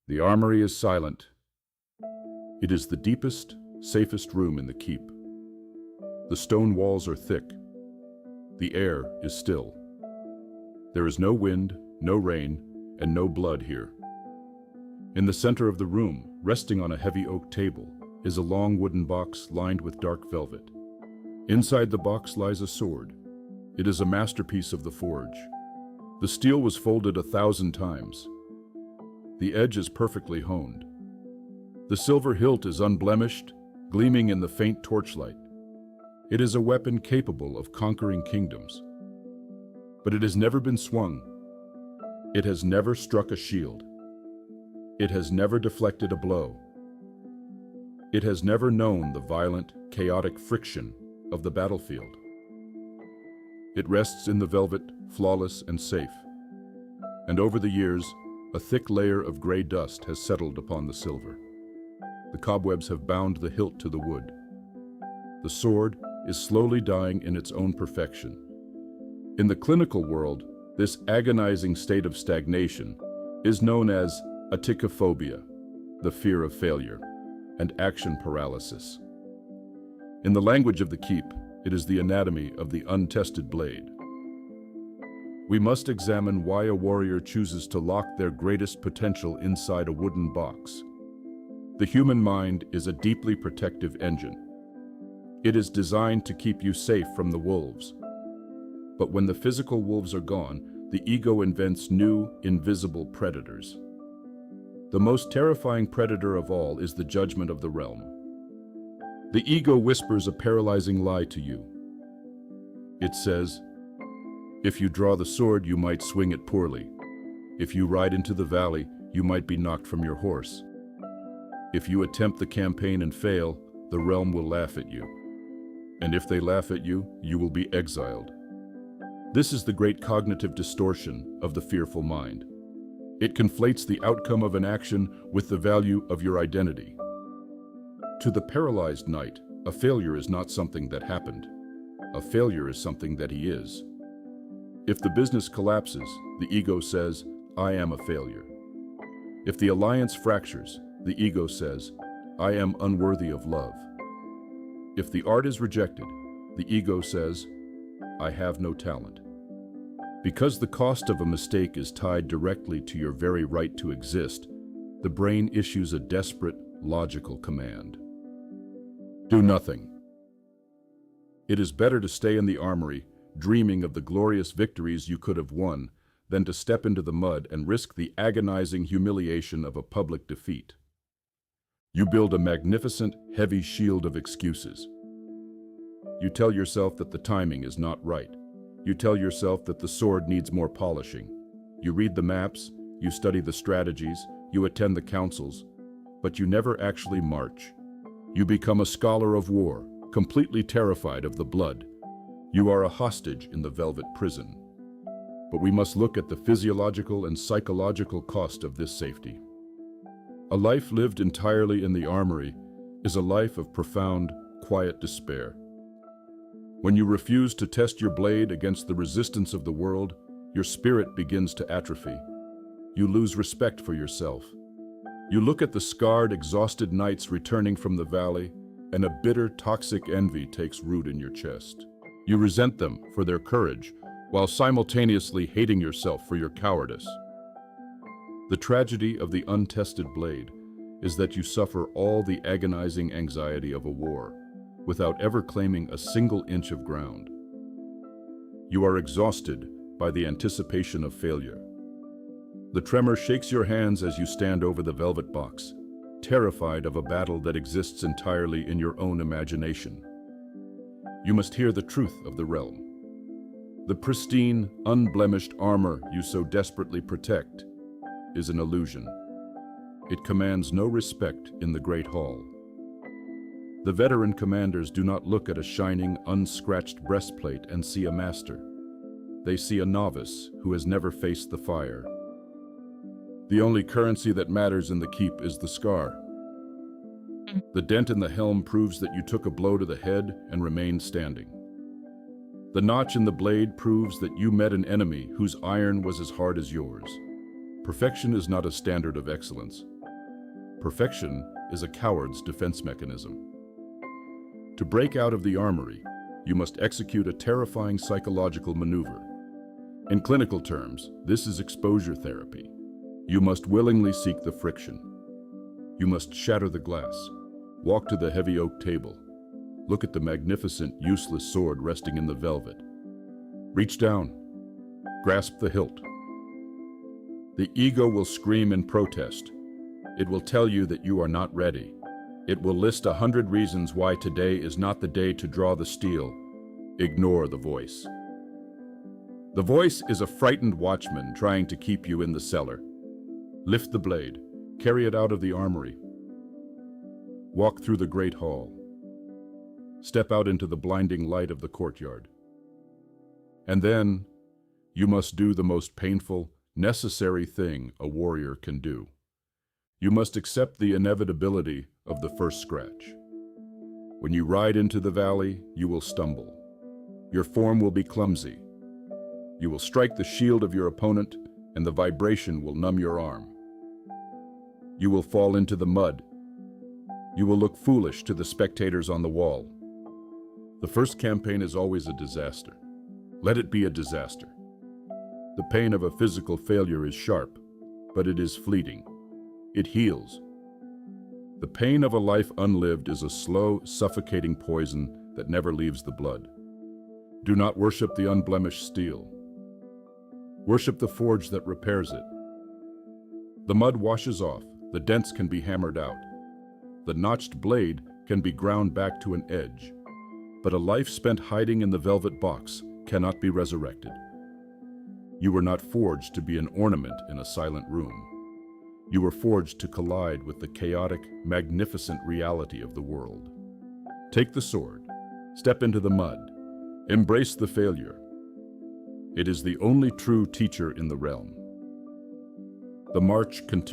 The armory is silent. It is the deepest, safest room in the keep. The stone walls are thick. The air is still. There is no wind, no rain, and no blood here. In the center of the room, resting on a heavy oak table, is a long wooden box lined with dark velvet. Inside the box lies a sword. It is a masterpiece of the forge. The steel was folded 1,000 times. The edge is perfectly honed. The silver hilt is unblemished, gleaming in the faint torchlight. It is a weapon capable of conquering kingdoms. But it has never been swung. It has never struck a shield. It has never deflected a blow. It has never known the violent, chaotic friction of the battlefield. It rests in the velvet, flawless and safe. And over the years, a thick layer of gray dust has settled upon the silver. The cobwebs have bound the hilt to the wood. The sword is slowly dying in its own perfection. In the clinical world, this agonizing state of stagnation is known as Atychiphobia, the fear of failure, and action paralysis. In the language of the keep, it is the anatomy of the untested blade. We must examine why a warrior chooses to lock their greatest potential inside a wooden box. The human mind is a deeply protective engine. It is designed to keep you safe from the wolves. But when the physical wolves are gone, the ego invents new, invisible predators. The most terrifying predator of all is the judgment of the realm. The ego whispers a paralyzing lie to you. It says, if you draw the sword, you might swing it poorly. If you ride into the valley, you might be knocked from your horse. If you attempt the campaign and fail, the realm will laugh at you. And if they laugh at you, you will be exiled. This is the great cognitive distortion of the fearful mind. It conflates the outcome of an action with the value of your identity. To the paralyzed knight, a failure is not something that happened. A failure is something that he is. If the business collapses, the ego says, I am a failure. If the alliance fractures, the ego says, I am unworthy of love. If the art is rejected, the ego says, I have no talent. Because the cost of a mistake is tied directly to your very right to exist, the brain issues a desperate, logical command. Do nothing. It is better to stay in the armory, dreaming of the glorious victories you could have won, than to step into the mud and risk the agonizing humiliation of a public defeat. You build a magnificent, heavy shield of excuses. You tell yourself that the timing is not right. You tell yourself that the sword needs more polishing. You read the maps, you study the strategies, you attend the councils, but you never actually march. You become a scholar of war, completely terrified of the blood. You are a hostage in the velvet prison. But we must look at the physiological and psychological cost of this safety. A life lived entirely in the armory is a life of profound, quiet despair. When you refuse to test your blade against the resistance of the world, your spirit begins to atrophy. You lose respect for yourself. You look at the scarred, exhausted knights returning from the valley, and a bitter, toxic envy takes root in your chest. You resent them for their courage, while simultaneously hating yourself for your cowardice. The tragedy of the untested blade is that you suffer all the agonizing anxiety of a war without ever claiming a single inch of ground. You are exhausted by the anticipation of failure. The tremor shakes your hands as you stand over the velvet box, terrified of a battle that exists entirely in your own imagination. You must hear the truth of the realm. The pristine, unblemished armor you so desperately protect is an illusion. It commands no respect in the Great Hall. The veteran commanders do not look at a shining, unscratched breastplate and see a master. They see a novice who has never faced the fire. The only currency that matters in the keep is the scar. The dent in the helm proves that you took a blow to the head and remained standing. The notch in the blade proves that you met an enemy whose iron was as hard as yours. Perfection is not a standard of excellence. Perfection is a coward's defense mechanism. To break out of the armory, you must execute a terrifying psychological maneuver. In clinical terms, this is exposure therapy. You must willingly seek the friction. You must shatter the glass, walk to the heavy oak table, look at the magnificent, useless sword resting in the velvet. Reach down, grasp the hilt. The ego will scream in protest. It will tell you that you are not ready. It will list 100 reasons why today is not the day to draw the steel. Ignore the voice. The voice is a frightened watchman trying to keep you in the cellar. Lift the blade, carry it out of the armory. Walk through the great hall. Step out into the blinding light of the courtyard. And then, you must do the most painful, necessary thing a warrior can do. You must accept the inevitability of the first scratch. When you ride into the valley, you will stumble. Your form will be clumsy. You will strike the shield of your opponent, and the vibration will numb your arm. You will fall into the mud. You will look foolish to the spectators on the wall. The first campaign is always a disaster. Let it be a disaster. The pain of a physical failure is sharp, but it is fleeting. It heals. The pain of a life unlived is a slow, suffocating poison that never leaves the blood. Do not worship the unblemished steel. Worship the forge that repairs it. The mud washes off, the dents can be hammered out. The notched blade can be ground back to an edge. But a life spent hiding in the velvet box cannot be resurrected. You were not forged to be an ornament in a silent room. You were forged to collide with the chaotic, magnificent reality of the world. Take the sword, step into the mud, embrace the failure. It is the only true teacher in the realm. The march continues.